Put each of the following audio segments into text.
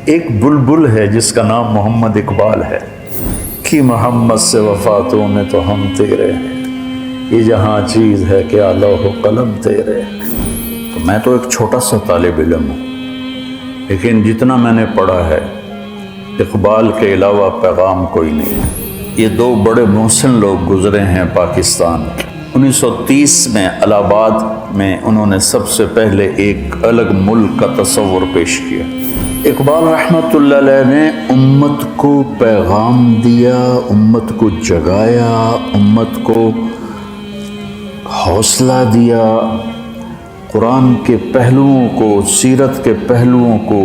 ایک بلبل ہے جس کا نام محمد اقبال ہے کہ محمد سے وفاتوں میں تو ہم تیرے ہیں، یہ جہاں چیز ہے کیا لوح و قلم تیرے ہیں۔ تو میں تو ایک چھوٹا سا طالب علم ہوں، لیکن جتنا میں نے پڑھا ہے اقبال کے علاوہ پیغام کوئی نہیں ہے۔ یہ دو بڑے محسن لوگ گزرے ہیں پاکستان کے۔ 1930 میں الہ آباد میں انہوں نے سب سے پہلے ایک الگ ملک کا تصور پیش کیا۔ اقبال رحمۃ اللہ علیہ نے امت کو پیغام دیا، امت کو جگایا، امت کو حوصلہ دیا، قرآن کے پہلوؤں کو، سیرت کے پہلوؤں کو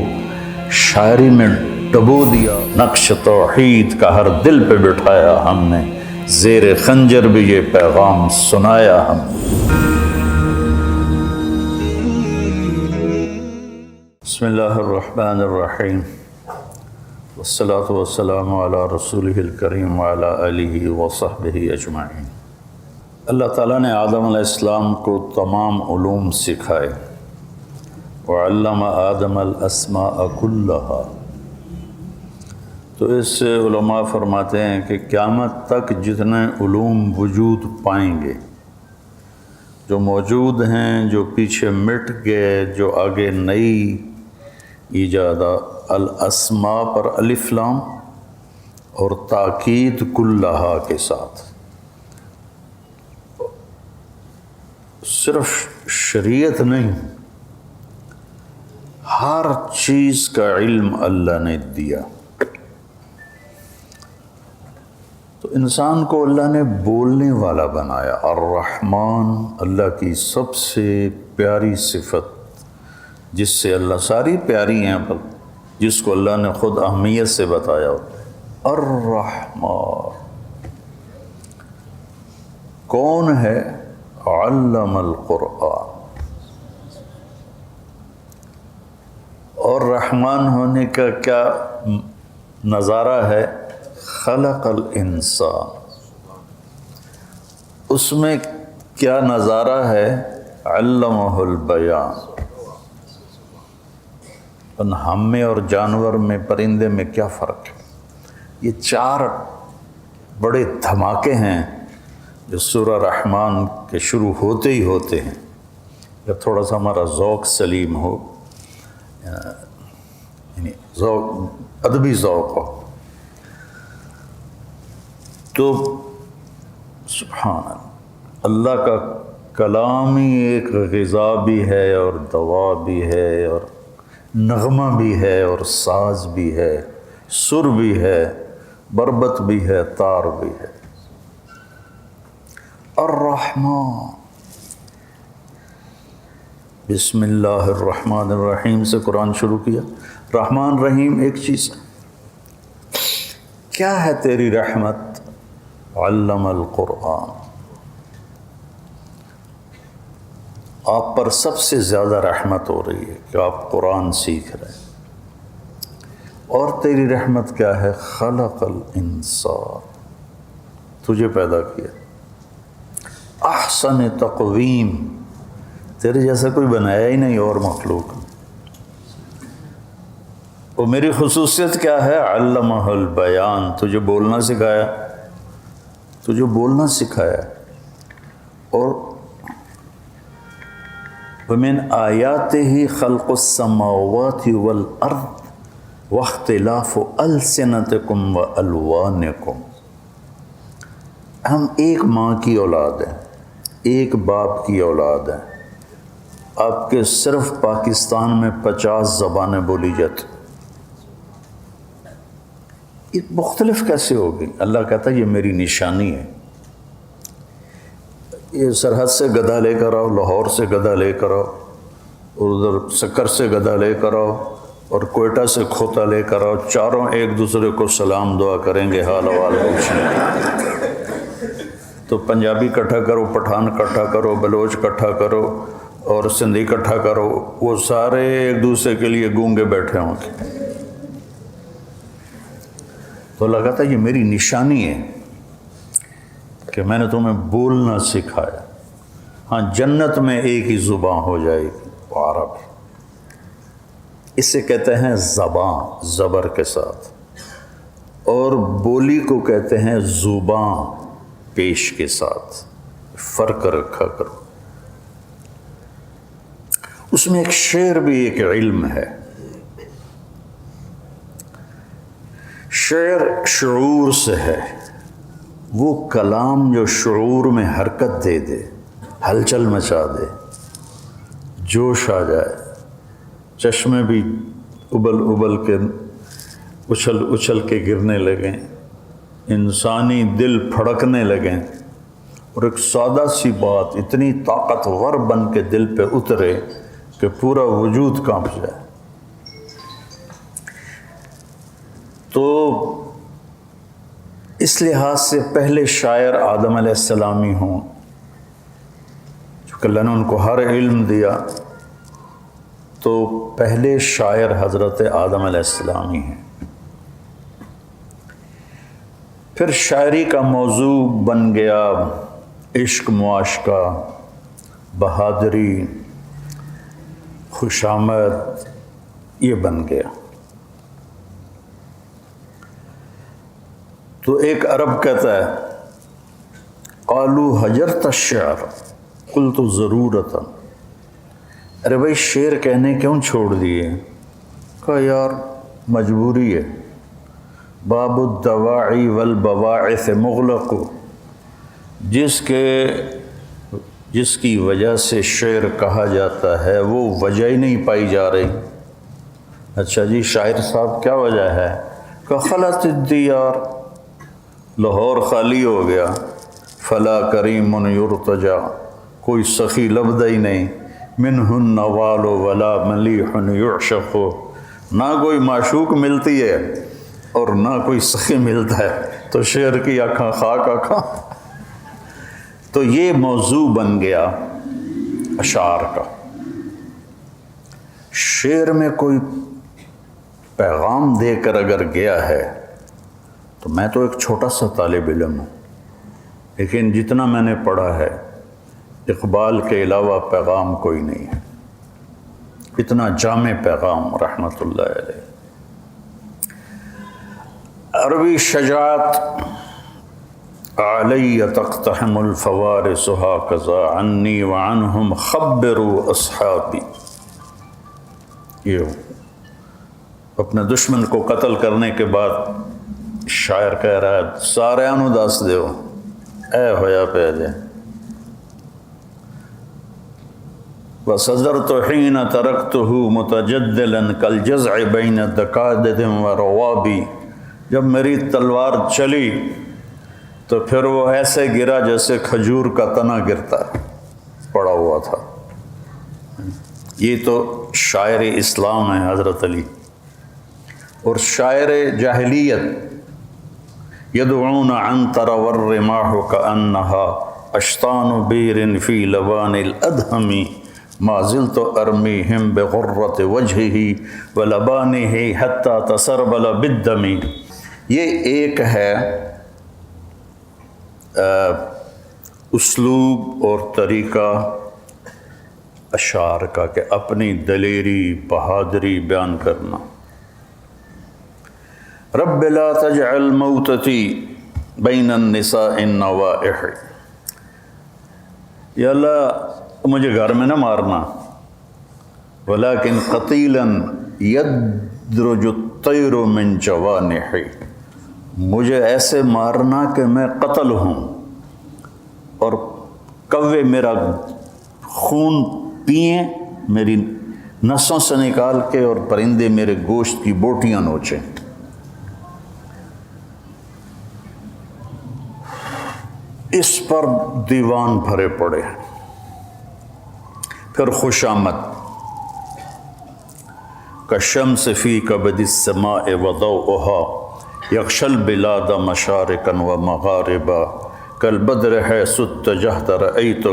شاعری میں ڈبو دیا۔ نقش توحید کا ہر دل پہ بٹھایا ہم نے، زیر خنجر بھی یہ پیغام سنایا ہم نے۔ بسم اللہ الرحمن الرحیم، والصلاة والسلام علی رسولہ الکریم وعلی آلہ وصحبہ اجمعین۔ اللہ تعالیٰ نے آدم علیہ السلام کو تمام علوم سکھائے، وعلم آدم الاسماء کلہا۔ تو اس سے علماء فرماتے ہیں کہ قیامت تک جتنے علوم وجود پائیں گے، جو موجود ہیں، جو پیچھے مٹ گئے، جو آگے نئی ایجادہ، الاسماء پر الف لام اور تاکید کلہا کے ساتھ، صرف شریعت نہیں، ہر چیز کا علم اللہ نے دیا۔ تو انسان کو اللہ نے بولنے والا بنایا۔ الرحمن اللہ کی سب سے پیاری صفت، جس سے اللہ ساری پیاری ہیں، پر جس کو اللہ نے خود اہمیت سے بتایا۔ الرحمن کون ہے؟ علم القرآن۔ اور رحمان ہونے کا کیا نظارہ ہے؟ خلق الانسان۔ اس میں کیا نظارہ ہے؟ علمہ البیان۔ ہم میں اور جانور میں، پرندے میں کیا فرق ہے؟ یہ چار بڑے دھماکے ہیں جو سورہ رحمان کے شروع ہوتے ہی ہوتے ہیں۔ جب تھوڑا سا ہمارا ذوق سلیم ہو، یعنی ذوق، ادبی ذوق ہو، تو سبحان اللہ کا کلام ہی ایک غذا بھی ہے اور دوا بھی ہے اور نغمہ بھی ہے اور ساز بھی ہے، سر بھی ہے، بربط بھی ہے، تار بھی ہے۔ الرحمن، بسم اللہ الرحمن الرحیم سے قرآن شروع کیا۔ رحمان رحیم ایک چیز ہے۔ کیا ہے تیری رحمت؟ علم القرآن۔ آپ پر سب سے زیادہ رحمت ہو رہی ہے کہ آپ قرآن سیکھ رہے ہیں۔ اور تیری رحمت کیا ہے؟ خلق الانسان، تجھے پیدا کیا احسن تقویم، تیرے جیسا کوئی بنایا ہی نہیں اور مخلوق۔ اور میری خصوصیت کیا ہے؟ علمہ البیان، تجھے بولنا سکھایا، تجھے بولنا سکھایا۔ اور وَمِنْ آيَاتِهِ خَلْقُ السَّمَاوَاتِ وَالْأَرْضِ وَاخْتِلَافُ أَلْسِنَتِكُمْ وَأَلْوَانِكُمْ۔ ہم ایک ماں کی اولاد ہیں، ایک باپ کی اولاد ہیں۔ آپ کے صرف پاکستان میں 50 زبانیں بولی جاتی، یہ مختلف کیسے ہوگی؟ اللہ کہتا ہے یہ میری نشانی ہے۔ یہ سرحد سے گدھا لے کر آؤ، لاہور سے گدھا لے کر آؤ، اور ادھر سکر سے گدھا لے کر آؤ، اور کوئٹہ سے کھوتا لے کر آؤ، چاروں ایک دوسرے کو سلام دعا کریں گے، حال احوال پوچھیں گے۔ تو پنجابی اکٹھا کرو، پٹھان اکٹھا کرو، بلوچ اکٹھا کرو اور سندھی اکٹھا کرو، وہ سارے ایک دوسرے کے لیے گونگے بیٹھے ہوں گے۔ تو اللہ کہتا ہے یہ میری نشانی ہے کہ میں نے تمہیں بولنا سکھایا۔ ہاں، جنت میں ایک ہی زبان ہو جائے گی، وہ عربی۔ اسے کہتے ہیں زباں زبر کے ساتھ، اور بولی کو کہتے ہیں زباں پیش کے ساتھ، فرق رکھا کرو۔ اس میں ایک شعر بھی ایک علم ہے۔ شعر شعور سے ہے، وہ کلام جو شعور میں حرکت دے دے، ہلچل مچا دے، جوش آ جائے، چشمے بھی ابل ابل کے اچھل اچھل کے گرنے لگیں، انسانی دل پھڑکنے لگیں، اور ایک سادہ سی بات اتنی طاقتور بن کے دل پہ اترے کہ پورا وجود کانپ جائے۔ تو اس لحاظ سے پہلے شاعر آدم علیہ السلام ہی ہوں، چونکہ اللہ نے ان کو ہر علم دیا، تو پہلے شاعر حضرت آدم علیہ السلام ہی ہیں۔ پھر شاعری کا موضوع بن گیا عشق، معاشقہ، بہادری، خوشامد، یہ بن گیا۔ تو ایک عرب کہتا ہے قالوا حجرت الشعر قلت ضرورتا، ارے بھائی شعر کہنے کیوں چھوڑ دیے؟ کہا یار مجبوری ہے، باب الدواعی والبواعث مغلق، جس کی وجہ سے شعر کہا جاتا ہے وہ وجہ ہی نہیں پائی جا رہی۔ اچھا جی شاعر صاحب کیا وجہ ہے؟ کہ خلت الدیار، لاہور خالی ہو گیا، فلا کریم یرتجا، کوئی سخی لبدہ ہی نہیں، منہ النوال ولا ملیح یعشق، نہ کوئی معشوق ملتی ہے اور نہ کوئی سخی ملتا ہے، تو شعر کی آنکھاں خاک آنکھاں۔ تو یہ موضوع بن گیا اشعار کا۔ شعر میں کوئی پیغام دے کر اگر گیا ہے، تو میں تو ایک چھوٹا سا طالب علم ہوں، لیکن جتنا میں نے پڑھا ہے اقبال کے علاوہ پیغام کوئی نہیں ہے، اتنا جامع پیغام رحمت اللہ علیہ۔ عربی شجاعت علی تقتحم الفوارس ہاکذا عنی وعنہم خبروا اصحابی، یہ اپنے دشمن کو قتل کرنے کے بعد شاعر کہہ رہا ہے سارے انو دس دیو اے ہویا پہ جے، وَصَدَرْتُ حِينَ تَرَكْتُهُ مُتَجَدِّلًا كَالْجَزْعِ بَيْنَ دَكَادِدٍ وَرَوَابِ، جب میری تلوار چلی تو پھر وہ ایسے گرا جیسے کھجور کا تنا گرتا ہے، پڑا ہوا تھا۔ یہ تو شاعر اسلام ہے حضرت علی۔ اور شاعر جاہلیت یدعون عنتر والرماح كأنها اشطان بیر فی لبان الادہم ما زلت ارمیہم بغرۃ وجہہ ولبانہ حتی تسربل بالدم۔ یہ ایک ہے اسلوب اور طریقہ اشعار کا کہ اپنی دلیری بہادری بیان کرنا۔ رب لا تجعل موتتی بین النساء النوائح، یا اللہ مجھے گھر میں نہ مارنا، ولیکن قتیلا یدرج الطیر من جوانحی، مجھے ایسے مارنا کہ میں قتل ہوں اور کوے میرا خون پئیں، میری نسوں سے نکال کے، اور پرندے میرے گوشت کی بوٹیاں نوچیں۔ اس پر دیوان بھرے پڑے ہیں۔ پھر خوشامد، کالشمس فی کبد السماء وضوءها یغشی البلاد مشارقا ومغاربا کالبدر حیث اتجہت رأیتہ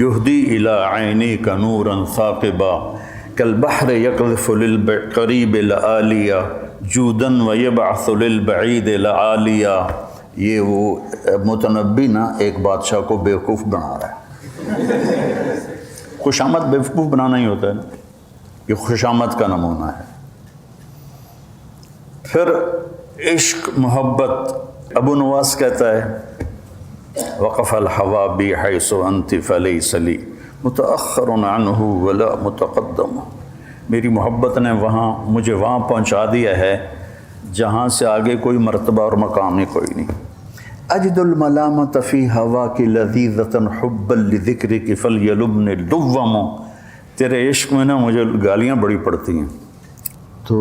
یہدی الی عینیک نورا ثاقبا کالبحر یقذف للقریب لآلیا جودا ویبعث للبعید لعالیا۔ یہ وہ متنبی نا ایک بادشاہ کو بیوقوف بنا رہا ہے۔ خوشامد بیوقوف بنانا ہی ہوتا ہے نا۔ یہ خوشامد کا نمونہ ہے۔ پھر عشق محبت، ابو نواس کہتا ہے وقف الحوا بی حیث انت فلیس لی متأخر عنہ ولا متقدم، میری محبت نے مجھے وہاں پہنچا دیا ہے جہاں سے آگے کوئی مرتبہ اور مقام ہی کوئی نہیں۔ اجد الملامت فی ہوا کی لذیذتا حبا لذکرک فلیلبن دوم، تیرے عشق میں نا مجھے گالیاں بڑی پڑتی ہیں۔ تو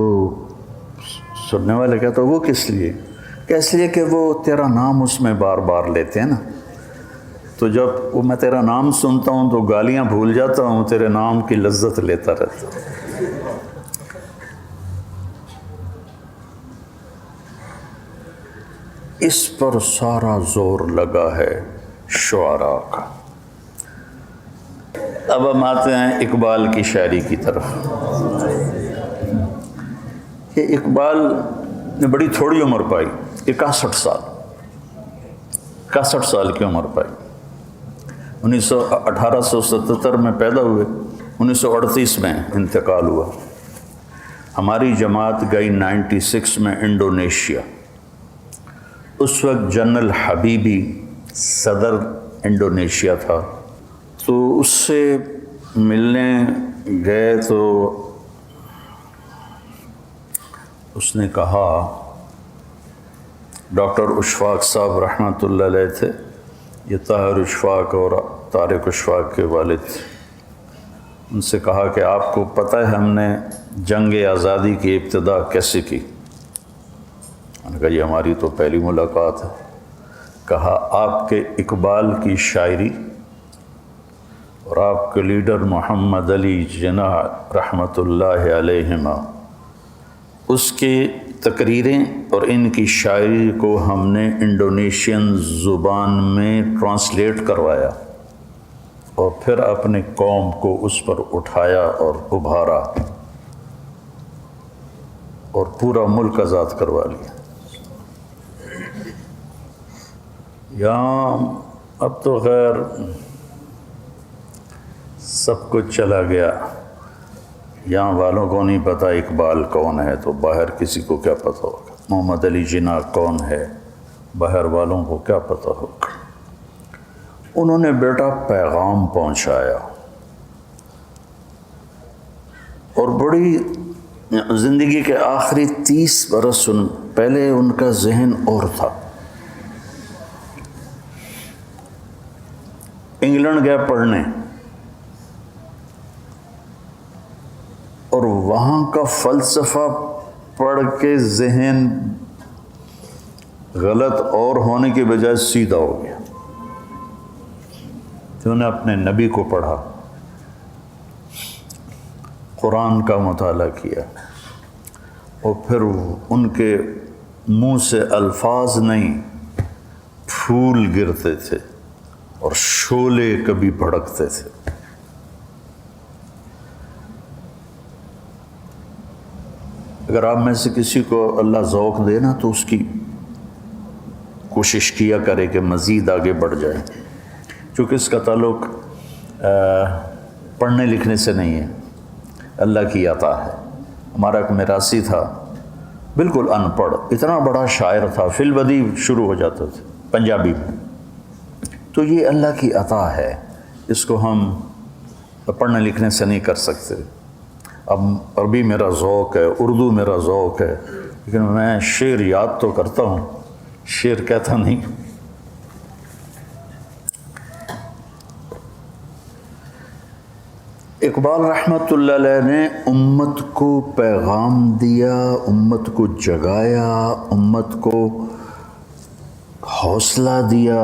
سننے والے کہتا وہ کس لیے؟ کہ اس لیے کہ وہ تیرا نام اس میں بار بار لیتے ہیں نا، تو جب میں تیرا نام سنتا ہوں تو گالیاں بھول جاتا ہوں، تیرے نام کی لذت لیتا رہتا ہوں۔ اس پر سارا زور لگا ہے شعراء کا۔ اب ہم آتے ہیں اقبال کی شاعری کی طرف۔ کہ اقبال نے بڑی تھوڑی عمر پائی، 61 سال، 61 سال کی عمر پائی۔ 1877 میں پیدا ہوئے، 1938 میں انتقال ہوا۔ ہماری جماعت گئی 96 میں انڈونیشیا۔ اس وقت جنرل حبیبی صدر انڈونیشیا تھا، تو اس سے ملنے گئے تو اس نے کہا، ڈاکٹر اشفاق صاحب رحمۃ اللہ علیہ تھے، یہ طاہر اشفاق اور طارق اشفاق کے والد تھے، ان سے کہا کہ آپ کو پتہ ہے ہم نے جنگ آزادی کی ابتدا کیسے کی؟ میں نے کہا یہ ہماری تو پہلی ملاقات ہے۔ کہا آپ کے اقبال کی شاعری اور آپ کے لیڈر محمد علی جناح رحمۃ اللہ علیہما، اس کی تقریریں اور ان کی شاعری کو ہم نے انڈونیشین زبان میں ٹرانسلیٹ کروایا اور پھر اپنے قوم کو اس پر اٹھایا اور ابھارا اور پورا ملک آزاد کروا لیا۔ یہاں اب تو خیر سب کچھ چلا گیا، یہاں والوں کو نہیں پتہ اقبال کون ہے، تو باہر کسی کو کیا پتہ ہوگا؟ محمد علی جناح کون ہے، باہر والوں کو کیا پتہ ہوگا؟ انہوں نے بیٹا پیغام پہنچایا، اور بڑی زندگی کے آخری 30 برس پہلے ان کا ذہن اور تھا۔ انگلینڈ گئے پڑھنے، اور وہاں کا فلسفہ پڑھ کے ذہن غلط اور ہونے کے بجائے سیدھا ہو گیا۔ تو انہوں نے اپنے نبی کو پڑھا، قرآن کا مطالعہ کیا، اور پھر ان کے منہ سے الفاظ نہیں پھول گرتے تھے اور شعلے کبھی بھڑکتے تھے۔ اگر آپ میں سے کسی کو اللہ ذوق دے نا تو اس کی کوشش کیا کرے کہ مزید آگے بڑھ جائے، چونکہ اس کا تعلق پڑھنے لکھنے سے نہیں ہے، اللہ کی عطا ہے۔ ہمارا ایک میراثی تھا، بالکل ان پڑھ، اتنا بڑا شاعر تھا، فی البدی شروع ہو جاتا تھا پنجابی میں۔ تو یہ اللہ کی عطا ہے، اس کو ہم پڑھنے لکھنے سے نہیں کر سکتے۔ اب عربی میرا ذوق ہے، اردو میرا ذوق ہے، لیکن میں شعر یاد تو کرتا ہوں، شعر کہتا نہیں۔ اقبال رحمۃ اللہ علیہ نے امت کو پیغام دیا، امت کو جگایا، امت کو حوصلہ دیا،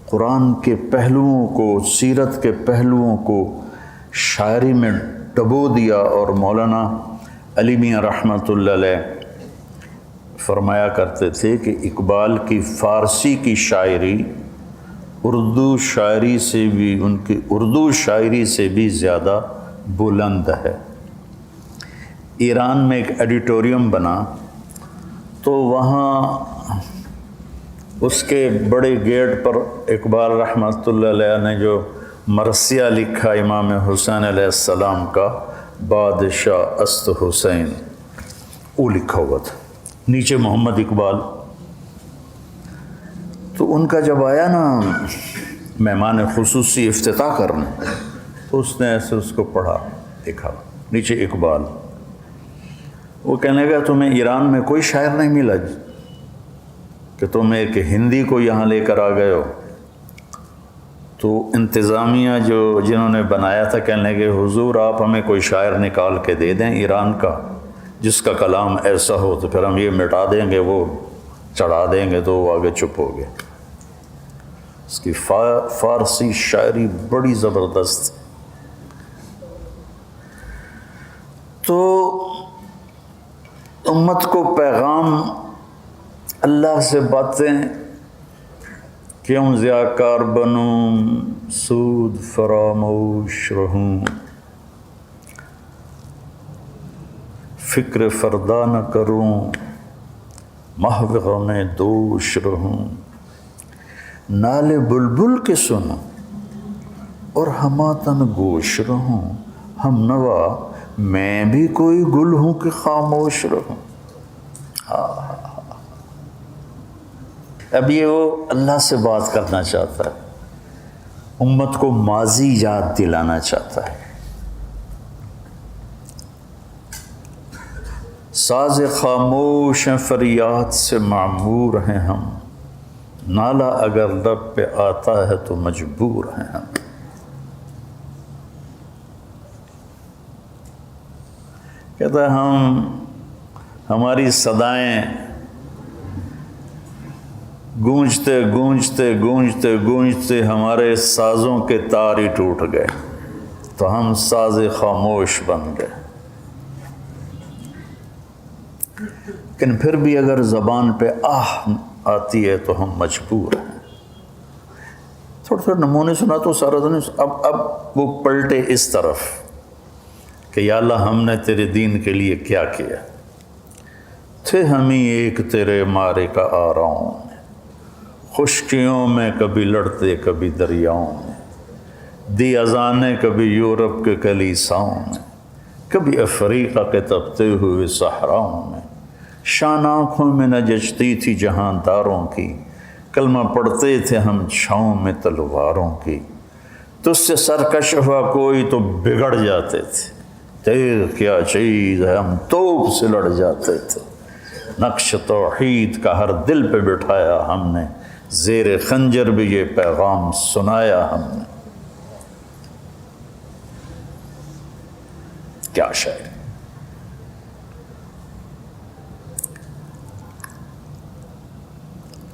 قرآن کے پہلوؤں کو، سیرت کے پہلوؤں کو شاعری میں ڈبو دیا۔ اور مولانا علی میاں رحمۃ اللہ علیہ فرمایا کرتے تھے کہ اقبال کی فارسی کی شاعری اردو شاعری سے بھی، ان کی اردو شاعری سے بھی زیادہ بلند ہے۔ ایران میں ایک ایڈیٹوریم بنا تو وہاں اس کے بڑے گیٹ پر اقبال رحمۃ اللہ علیہ نے جو مرثیہ لکھا امام حسین علیہ السلام کا، بادشاہ است حسین وہ لکھا ہوا تھا، نیچے محمد اقبال۔ تو ان کا جب آیا نا مہمان خصوصی افتتاح کرنے، تو اس نے ایسے اس کو پڑھا، دیکھا نیچے اقبال۔ وہ کہنے لگا تمہیں ایران میں کوئی شاعر نہیں ملا کہ تم ایک ہندی کو یہاں لے کر آ گئے ہو؟ تو انتظامیہ جنہوں نے بنایا تھا کہنے لگے حضور آپ ہمیں کوئی شاعر نکال کے دے دیں ایران کا جس کا کلام ایسا ہو، تو پھر ہم یہ مٹا دیں گے، وہ چڑھا دیں گے۔ تو وہ آگے چپ ہو گئے۔ اس کی فارسی شاعری بڑی زبردست۔ تو امت کو پیغام اللہ سے باتیں کیوں ضیاءکار بنوں سود فراموش رہوں، فکر فردا نہ کروں محو غم دوش رہوں، نالے بلبل کے سنوں اور ہماتن گوش رہوں، ہم نوا میں بھی کوئی گل ہوں کہ خاموش رہوں۔ اب یہ وہ اللہ سے بات کرنا چاہتا ہے، امت کو ماضی یاد دلانا چاہتا ہے۔ ساز خاموش ہیں فریاد سے معمور ہیں ہم، نالا اگر لب پہ آتا ہے تو مجبور ہیں ہم۔ کہتا ہے ہماری صدائیں گونجتے گونجتے گونجتے گونجتے ہمارے سازوں کے تار ہی ٹوٹ گئے، تو ہم ساز خاموش بن گئے۔ لیکن پھر بھی اگر زبان پہ آہ آتی ہے تو ہم مجبور ہیں۔ تھوڑے تھوڑے نمونے سنا تو سارا دن اب وہ پلٹے اس طرف کہ یا اللہ ہم نے تیرے دین کے لیے کیا کیا، تھے ہم ہی ایک تیرے مارے کا آراؤں میں، خشکیوں میں کبھی لڑتے کبھی دریاؤں میں، دی اذانیں کبھی یورپ کے کلیساؤں میں، کبھی افریقہ کے تپتے ہوئے صحراؤں میں، شان آنکھوں میں نہ جچتی تھی جہاں داروں کی، کلمہ پڑھتے تھے ہم چھاؤں میں تلواروں کی، تجھ سے سرکش ہوا کوئی تو بگڑ جاتے تھے، تیر کیا چیز ہے ہم توپ سے لڑ جاتے تھے، نقش توحید کا ہر دل پہ بٹھایا ہم نے، زیر خنجر بھی یہ پیغام سنایا ہم نے۔ کیا شاعری!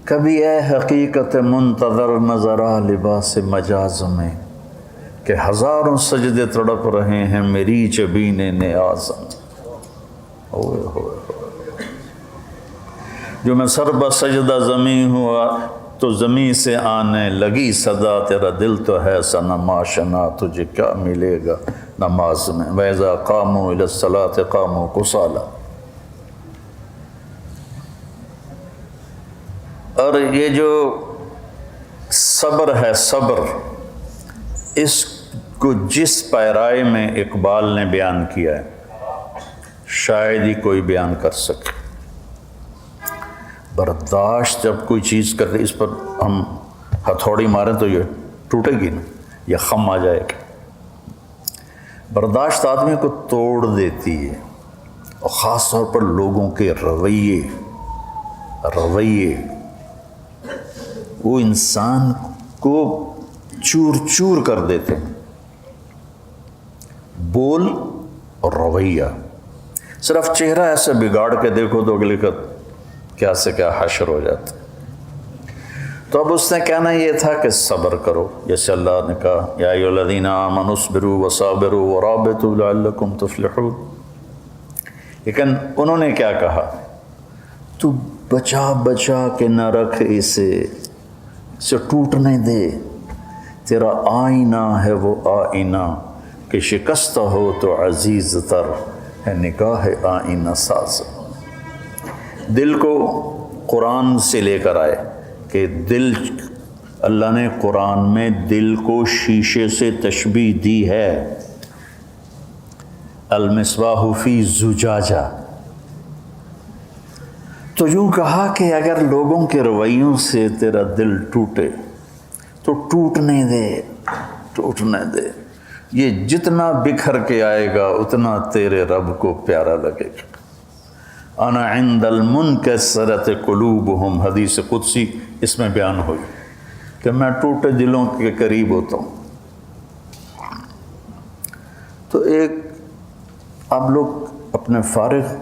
کبھی اے حقیقت منتظر نظر آ لباس مجاز میں، کہ ہزاروں سجدے تڑپ رہے ہیں میری جبین نیاز میں۔ ہوئے ہوئے ہوئے، جو میں سر بسجدہ زمیں ہوا تو زمیں سے آنے لگی صدا، تیرا دل تو ہے سا نماشنا، تجھے کیا ملے گا نماز میں، وَإِذَا قَامُوا إِلَى الصَّلَاةِ قَامُوا كُسَالَىٰ۔ اور یہ جو صبر ہے، صبر، اس کو جس پیرائے میں اقبال نے بیان کیا ہے شاید ہی کوئی بیان کر سکے۔ برداشت جب کوئی چیز کر رہی، اس پر ہم ہتھوڑی ماریں تو یہ ٹوٹے گی نا، یا خم آ جائے گا۔ برداشت آدمی کو توڑ دیتی ہے، اور خاص طور پر لوگوں کے رویے وہ انسان کو چور چور کر دیتے ہیں۔ بول اور رویہ، صرف چہرہ ایسے بگاڑ کے دیکھو تو اگلے کا کیا سے کیا حشر ہو جاتا ہے۔ تو اب اس نے کہنا یہ تھا کہ صبر کرو، جیسے اللہ نے کہا یا ایھا الذین آمنوا اصبروا وصابروا ورابطوا لعلکم تفلحون۔ لیکن انہوں نے کیا کہا؟ تو بچا بچا کے نہ رکھ اسے ٹوٹنے دے، تیرا آئینہ ہے وہ آئینہ کہ شکستہ ہو تو عزیز تر ہے نگاہ آئینہ ساز۔ دل کو قرآن سے لے کر آئے کہ دل، اللہ نے قرآن میں دل کو شیشے سے تشبیہ دی ہے۔ المصباح فی زجاجہ۔ تو یوں کہا کہ اگر لوگوں کے رویوں سے تیرا دل ٹوٹے تو ٹوٹنے دے، یہ جتنا بکھر کے آئے گا اتنا تیرے رب کو پیارا لگے گا۔ انا عند المنکسرۃ قلوبہم، حدیث قدسی اس میں بیان ہوئی کہ میں ٹوٹے دلوں کے قریب ہوتا ہوں۔ تو ایک آپ لوگ اپنے فارغ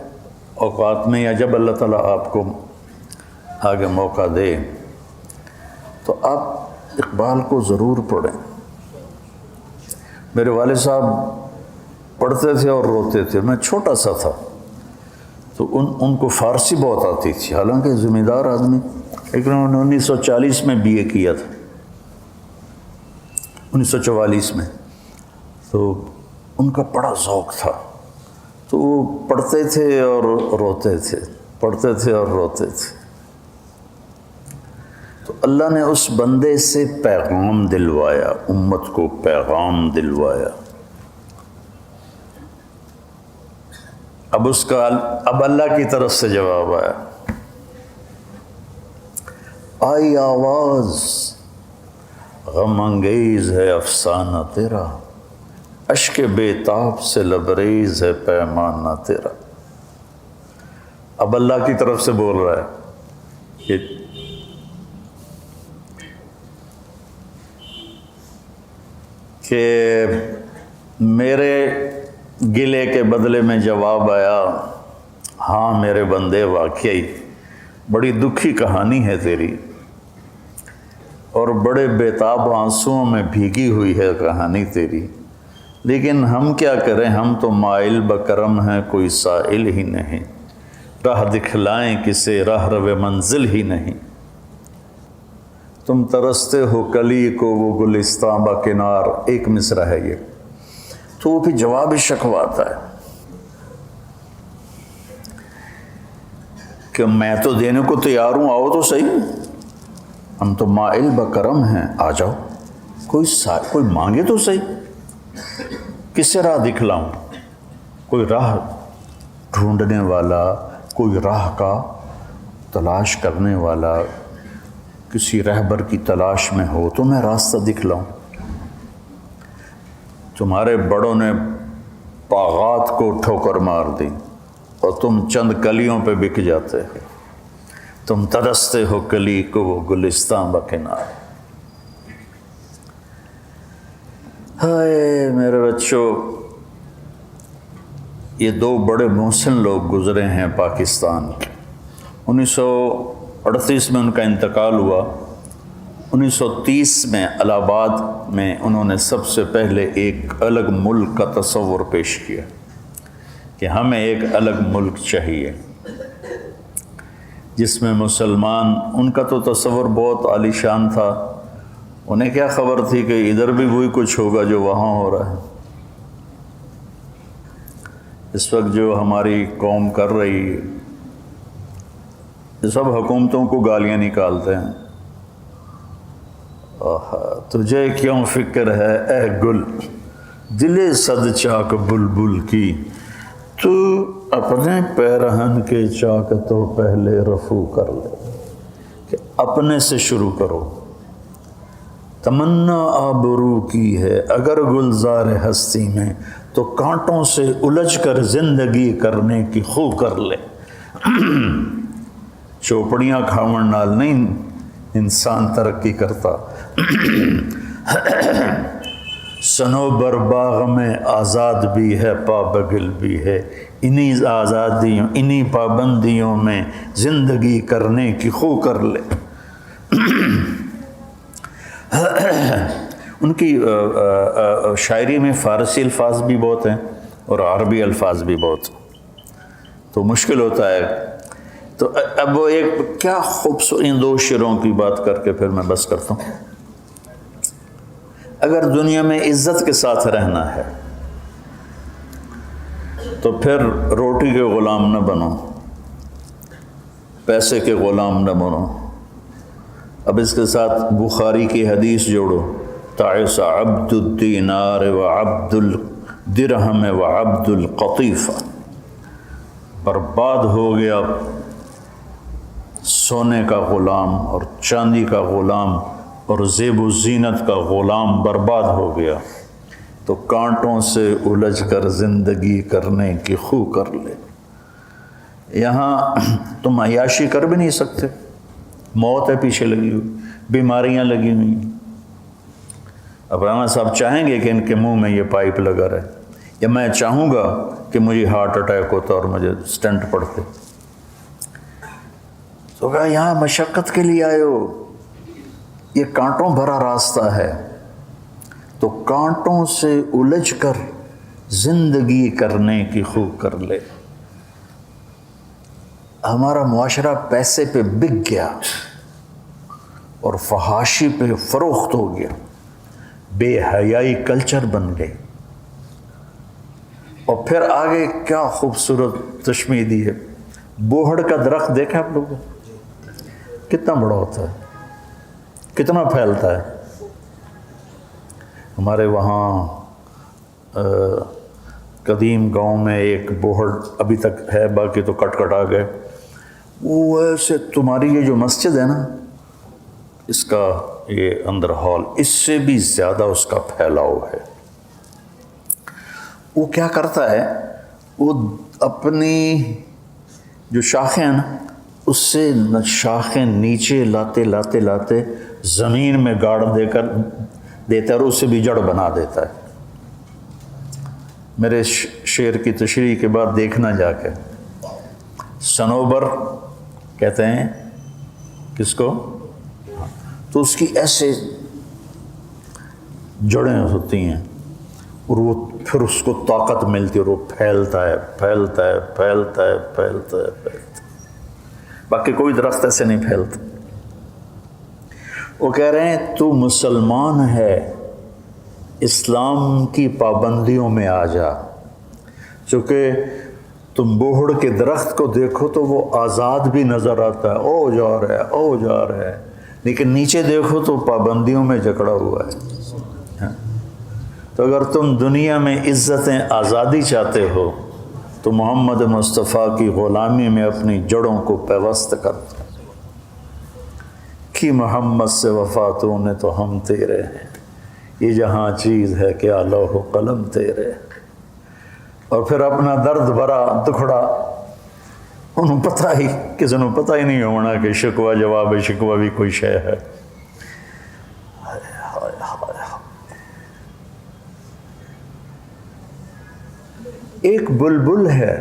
اوقات میں یا جب اللہ تعالیٰ آپ کو آگے موقع دے تو آپ اقبال کو ضرور پڑھیں۔ میرے والد صاحب پڑھتے تھے اور روتے تھے، میں چھوٹا سا تھا تو ان کو فارسی بہت آتی تھی، حالانکہ ذمہ دار آدمی، لیکن انہوں نے 1940 میں BA کیا تھا، 1944 میں، تو ان کا بڑا ذوق تھا، تو وہ پڑھتے تھے اور روتے تھے، پڑھتے تھے اور روتے تھے۔ تو اللہ نے اس بندے سے پیغام دلوایا، امت کو پیغام دلوایا۔ اب اللہ کی طرف سے جواب آیا، آئی آواز غم انگیز ہے افسانہ تیرا، اشک بے تاب سے لبریز ہے پیمانہ تیرا۔ اب اللہ کی طرف سے بول رہا ہے کہ میرے گلے کے بدلے میں جواب آیا، ہاں میرے بندے واقعی بڑی دکھی کہانی ہے تیری، اور بڑے بےتاب آنسوؤں میں بھیگی ہوئی ہے کہانی تیری، لیکن ہم کیا کریں، ہم تو مائل بکرم ہیں، کوئی سائل ہی نہیں، راہ دکھلائیں کسے راہ رو منزل ہی نہیں، تم ترستے ہو کلی کو وہ گلستاں با کنار۔ ایک مصرع ہے یہ، تو وہ پھر جواب شکواتا ہے کہ میں تو دینے کو تیار ہوں، آؤ تو صحیح، ہم تو مائل بکرم ہیں، آ جاؤ، کوئی مانگے تو صحیح، کس سے راہ دکھلاؤں، کوئی راہ ڈھونڈنے والا، کوئی راہ کا تلاش کرنے والا، کسی رہبر کی تلاش میں ہو تو میں راستہ دکھلاؤں۔ تمہارے بڑوں نے باغات کو ٹھوکر مار دی اور تم چند کلیوں پہ بک جاتے ہو، تم ترستے ہو کلی کو وہ گلستاں بکنار۔ ہائے میرے بچوں، یہ دو بڑے محسن لوگ گزرے ہیں پاکستان کے۔ 1938 میں ان کا انتقال ہوا، 1930 میں الہ آباد میں انہوں نے سب سے پہلے ایک الگ ملک کا تصور پیش کیا کہ ہمیں ایک الگ ملک چاہیے جس میں مسلمان، ان کا تو تصور بہت عالی شان تھا، انہیں کیا خبر تھی کہ ادھر بھی وہی کچھ ہوگا جو وہاں ہو رہا ہے۔ اس وقت جو ہماری قوم کر رہی ہے، یہ سب حکومتوں کو گالیاں نکالتے ہیں، تجھے کیوں فکر ہے اے گل دل صد چاک بلبل کی، تو اپنے پیرہن کے چاک تو پہلے رفو کر لے، کہ اپنے سے شروع کرو۔ تمنا آبرو کی ہے اگر گلزار ہستی میں، تو کانٹوں سے الجھ کر زندگی کرنے کی خو کر لے۔ چوپڑیاں کھاون نال نہیں انسان ترقی کرتا، صنوبر باغ میں آزاد بھی ہے پابگل بھی ہے، انہی آزادیوں انہی پابندیوں میں زندگی کرنے کی خو کر لے۔ ان کی شاعری میں فارسی الفاظ بھی بہت ہیں اور عربی الفاظ بھی بہت، تو مشکل ہوتا ہے۔ تو اب وہ ایک کیا خوبصورت ان دو شعروں کی بات کر کے پھر میں بس کرتا ہوں۔ اگر دنیا میں عزت کے ساتھ رہنا ہے تو پھر روٹی کے غلام نہ بنو، پیسے کے غلام نہ بنو۔ اب اس کے ساتھ بخاری کی حدیث جوڑو، تعس عبد الدینار و عبد درہم و عبد القطیفہ، برباد ہو گیا سونے کا غلام اور چاندی کا غلام اور زیب و زینت کا غلام برباد ہو گیا، تو کانٹوں سے الجھ کر زندگی کرنے کی خو کر لے۔ یہاں تم عیاشی کر بھی نہیں سکتے، موت ہے پیچھے لگی ہوئی، بیماریاں لگی ہوئی۔ اب رانا صاحب چاہیں گے کہ ان کے منہ میں یہ پائپ لگا رہے، یا میں چاہوں گا کہ مجھے ہارٹ اٹیک ہوتا اور مجھے سٹنٹ پڑتے؟ تو کہا یہاں مشقت کے لیے آئے ہو، یہ کانٹوں بھرا راستہ ہے، تو کانٹوں سے الجھ کر زندگی کرنے کی خو کر لے۔ ہمارا معاشرہ پیسے پہ بک گیا اور فحاشی پہ فروخت ہو گیا، بے حیائی کلچر بن گئی۔ اور پھر آگے کیا خوبصورت تشمیع دی ہے، بوہڑ کا درخت دیکھا آپ لوگوں، کتنا بڑا ہوتا ہے، کتنا پھیلتا ہے۔ ہمارے وہاں قدیم گاؤں میں ایک بوہڑ ابھی تک ہے، باقی تو کٹ کٹ آ گئے، وہ ایسے تمہاری یہ جو مسجد ہے نا، اس کا یہ اندر ہال، اس سے بھی زیادہ اس کا پھیلاؤ ہے۔ وہ کیا کرتا ہے، وہ اپنی جو شاخیں ہیں نا، اس سے شاخیں نیچے لاتے لاتے لاتے زمین میں گاڑ دے کر دیتا ہے اور اس سے بھی جڑ بنا دیتا ہے۔ میرے شعر کی تشریح کے بعد دیکھنا جا کے، صنوبر کہتے ہیں کس کو، تو اس کی ایسے جڑیں ہوتی ہیں اور وہ پھر اس کو طاقت ملتی ہے اور وہ پھیلتا ہے پھیلتا ہے پھیلتا ہے پھیلتا ہے پھیلتا ہے، باقی کوئی درخت ایسے نہیں پھیلتا۔ وہ کہہ رہے ہیں تو مسلمان ہے، اسلام کی پابندیوں میں آ جا، چونکہ تم بوہڑ کے درخت کو دیکھو تو وہ آزاد بھی نظر آتا ہے، او جا رہا ہے او جا رہا ہے، لیکن نیچے دیکھو تو پابندیوں میں جکڑا ہوا ہے۔ تو اگر تم دنیا میں عزتیں آزادی چاہتے ہو تو محمد مصطفیٰ کی غلامی میں اپنی جڑوں کو پیوست کر کہ محمد سے وفا تو نے تو ہم تیرے ہیں، یہ جہاں چیز ہے کہ لوح و قلم تیرے۔ اور پھر اپنا درد بھرا دکھڑا، انہوں پتہ ہی کسی نے پتہ ہی نہیں ہونا کہ شکوہ جواب شکوہ بھی کوئی شے ہے۔ ایک بلبل ہے،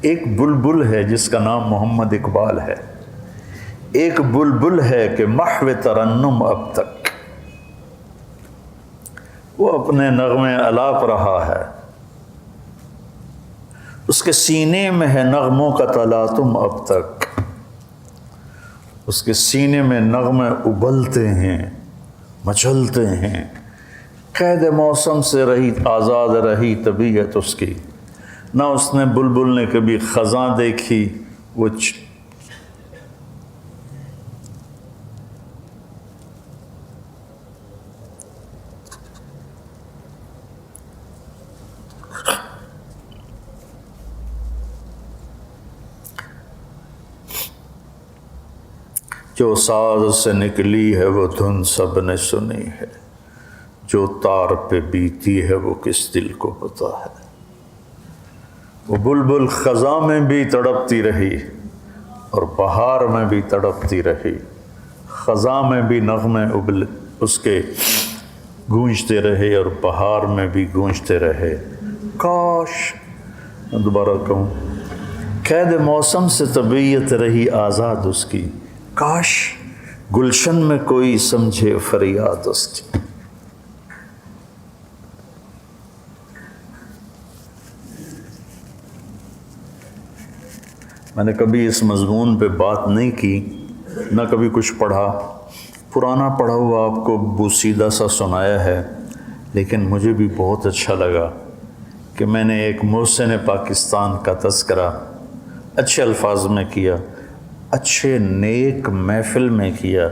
ایک بلبل ہے جس کا نام محمد اقبال ہے، ایک بلبل ہے کہ محو ترنم اب تک وہ اپنے نغمے الاپ رہا ہے، اس کے سینے میں ہے نغموں کا تلاطم اب تک، اس کے سینے میں نغمے ابلتے ہیں مچلتے ہیں، قید موسم سے رہی آزاد رہی طبیعت اس کی، نہ اس نے بلبل نے کبھی خزاں دیکھی، وہ جو ساز سے نکلی ہے وہ دھن سب نے سنی ہے، جو تار پہ بیتی ہے وہ کس دل کو پتا ہے۔ وہ بلبل خزاں میں بھی تڑپتی رہی اور بہار میں بھی تڑپتی رہی، خزاں میں بھی نغمے اس کے گونجتے رہے اور بہار میں بھی گونجتے رہے۔ کاش، میں دوبارہ کہوں، قید موسم سے طبیعت رہی آزاد اس کی، کاش گلشن میں کوئی سمجھے فریاد اس کی۔ میں نے کبھی اس مضمون پہ بات نہیں کی، نہ کبھی کچھ پڑھا، پرانا پڑھا ہوا آپ کو بوسیدہ سا سنایا ہے، لیکن مجھے بھی بہت اچھا لگا کہ میں نے ایک محسن پاکستان کا تذکرہ اچھے الفاظ میں کیا، اچھے نیک محفل میں کیا،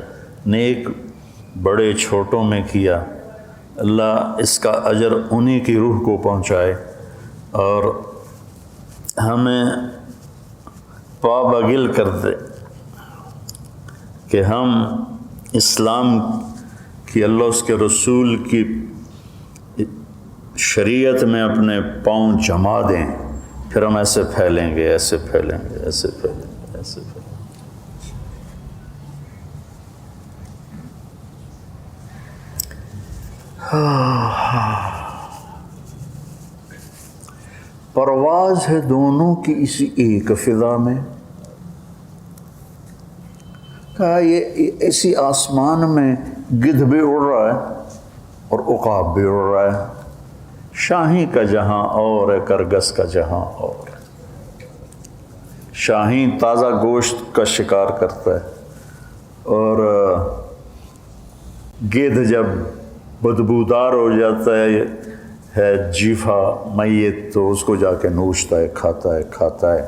نیک بڑے چھوٹوں میں کیا، اللہ اس کا اجر انہی کی روح کو پہنچائے اور ہمیں پابگل کر دے کہ ہم اسلام کی، اللہ اس کے رسول کی شریعت میں اپنے پاؤں جما دیں، پھر ہم ایسے پھیلیں گے، ایسے پھیلیں گے، ایسے پھیلیں گے، ایسے پھیلیں گے۔ پرواز ہے دونوں کی اسی ایک فضا میں، کہا یہ اسی آسمان میں گدھ بھی اڑ رہا ہے اور عقاب بھی اڑ رہا ہے، شاہی کا جہاں اور ہے، کرگس کا جہاں اور ہے۔ شاہین تازہ گوشت کا شکار کرتا ہے اور گدھ جب بدبودار ہو جاتا ہے جیفا میت تو اس کو جا کے نوچتا ہے، کھاتا ہے۔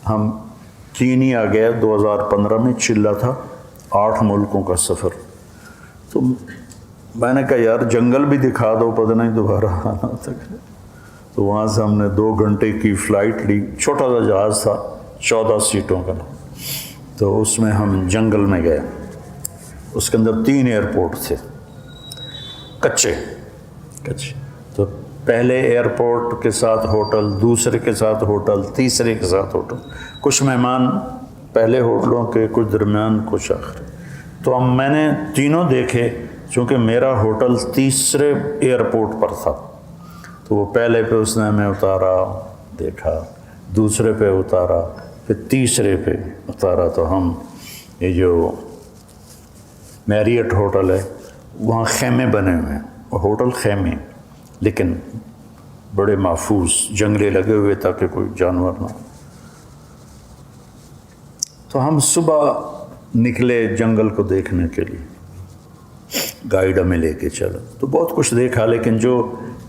ہم کینیا گئے 2015 میں، چلا تھا 8 ملکوں کا سفر، تو میں نے کہا یار جنگل بھی دکھا دو، پتہ نہیں دوبارہ آنا تک۔ تو وہاں سے ہم نے 2 گھنٹے کی فلائٹ لی، چھوٹا سا جہاز تھا 14 سیٹوں کا، تو اس میں ہم جنگل میں گئے۔ اس کے اندر 3 ایئرپورٹ تھے، کچے۔ تو پہلے ایئرپورٹ کے ساتھ ہوٹل، دوسرے کے ساتھ ہوٹل، تیسرے کے ساتھ ہوٹل، کچھ مہمان پہلے ہوٹلوں کے، کچھ درمیان، کچھ آخر۔ تو میں نے تینوں دیکھے، چونکہ میرا ہوٹل تیسرے ایئرپورٹ پر تھا، تو وہ پہلے پہ اس نے ہمیں اتارا، دیکھا، دوسرے پہ اتارا، پھر تیسرے پہ اتارا۔ تو ہم یہ جو میریٹ ہوٹل ہے وہاں خیمے بنے ہوئے ہیں، ہوٹل خیمے، لیکن بڑے محفوظ، جنگلے لگے ہوئے تاکہ کوئی جانور نہ۔ تو ہم صبح نکلے جنگل کو دیکھنے کے لیے، گائیڈ ہمیں لے کے چلا، تو بہت کچھ دیکھا، لیکن جو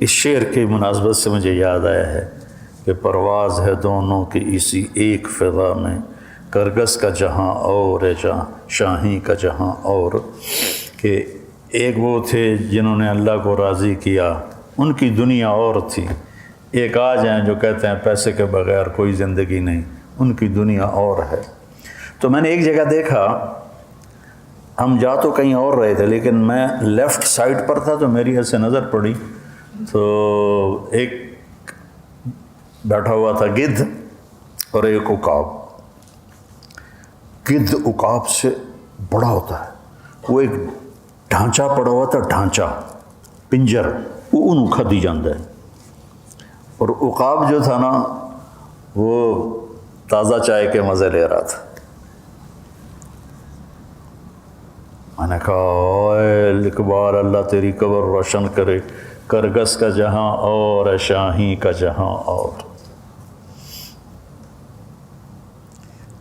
اس شعر کی مناسبت سے مجھے یاد آیا ہے کہ پرواز ہے دونوں کی اسی ایک فضا میں، کرگس کا جہاں اور ہے جہاں شاہی کا جہاں اور، کہ ایک وہ تھے جنہوں نے اللہ کو راضی کیا، ان کی دنیا اور تھی۔ ایک آج ہیں جو کہتے ہیں پیسے کے بغیر کوئی زندگی نہیں، ان کی دنیا اور ہے۔ تو میں نے ایک جگہ دیکھا، ہم جا تو کہیں اور رہے تھے لیکن میں لیفٹ سائڈ پر تھا، تو میری ایسے نظر پڑی، تو ایک بیٹھا ہوا تھا گدھ اور ایک عقاب۔ گدھ عقاب سے بڑا ہوتا ہے، وہ ایک ڈھانچہ پڑا ہوا تھا، ڈھانچہ، پنجر، وہ انہوں کھدی جاندہ ہے، اور عقاب جو تھا نا وہ تازہ چائے کے مزے لے رہا تھا۔ میں نے کہا اے اقبال، اللہ تیری قبر روشن کرے، کرگس کا جہاں اور ہے شاہی کا جہاں اور۔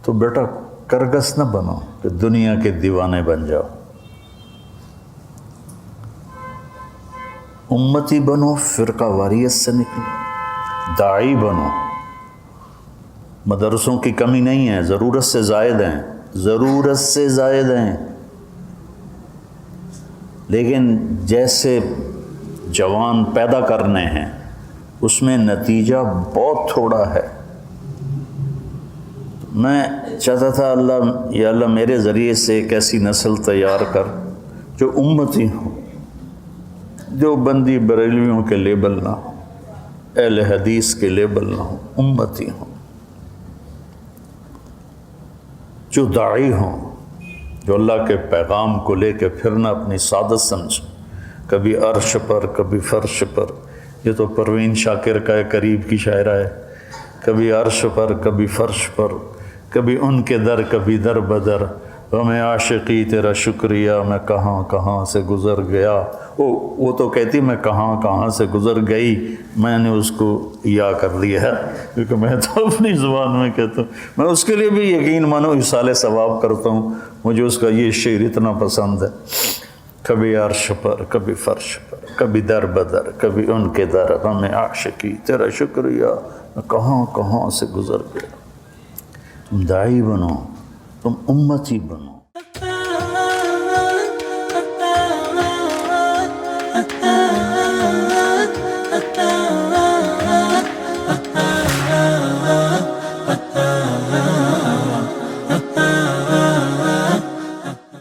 تو بیٹا کرگس نہ بنو کہ دنیا کے دیوانے بن جاؤ، امتی بنو، فرقہ واریت سے نکلو، داعی بنو۔ مدرسوں کی کمی نہیں ہے، ضرورت سے زائد ہیں، ضرورت سے زائد ہیں، لیکن جیسے جوان پیدا کرنے ہیں اس میں نتیجہ بہت تھوڑا ہے۔ میں چاہتا تھا اللہ یا اللہ میرے ذریعے سے ایک ایسی نسل تیار کر جو امتی ہو، جو بندی بریلویوں کے لیبل نہ ہو، اہل حدیث کے لیبل نہ ہو، امتی ہوں، جو داعی ہوں، جو اللہ کے پیغام کو لے کے پھرنا اپنی سعادت سمجھ، کبھی عرش پر کبھی فرش پر۔ یہ تو پروین شاکر کا ایک قریب کی شاعرہ ہے، کبھی عرش پر کبھی فرش پر، کبھی ان کے در کبھی در بدر، غم عاشقی تیرا شکریہ میں کہاں کہاں سے گزر گیا۔ وہ تو کہتی میں کہاں کہاں سے گزر گئی، میں نے اس کو یا کر لیا ہے کیونکہ میں تو اپنی زبان میں کہتا ہوں، میں اس کے لیے بھی یقین مانو اصال ثواب کرتا ہوں، مجھے اس کا یہ شعر اتنا پسند ہے۔ کبھی عرش پر کبھی فرش پر، کبھی در بدر کبھی ان کے در، غم عاشقی تیرا شکریہ میں کہاں کہاں سے گزر گیا۔ تم داعی بنو، تم امتی بنو۔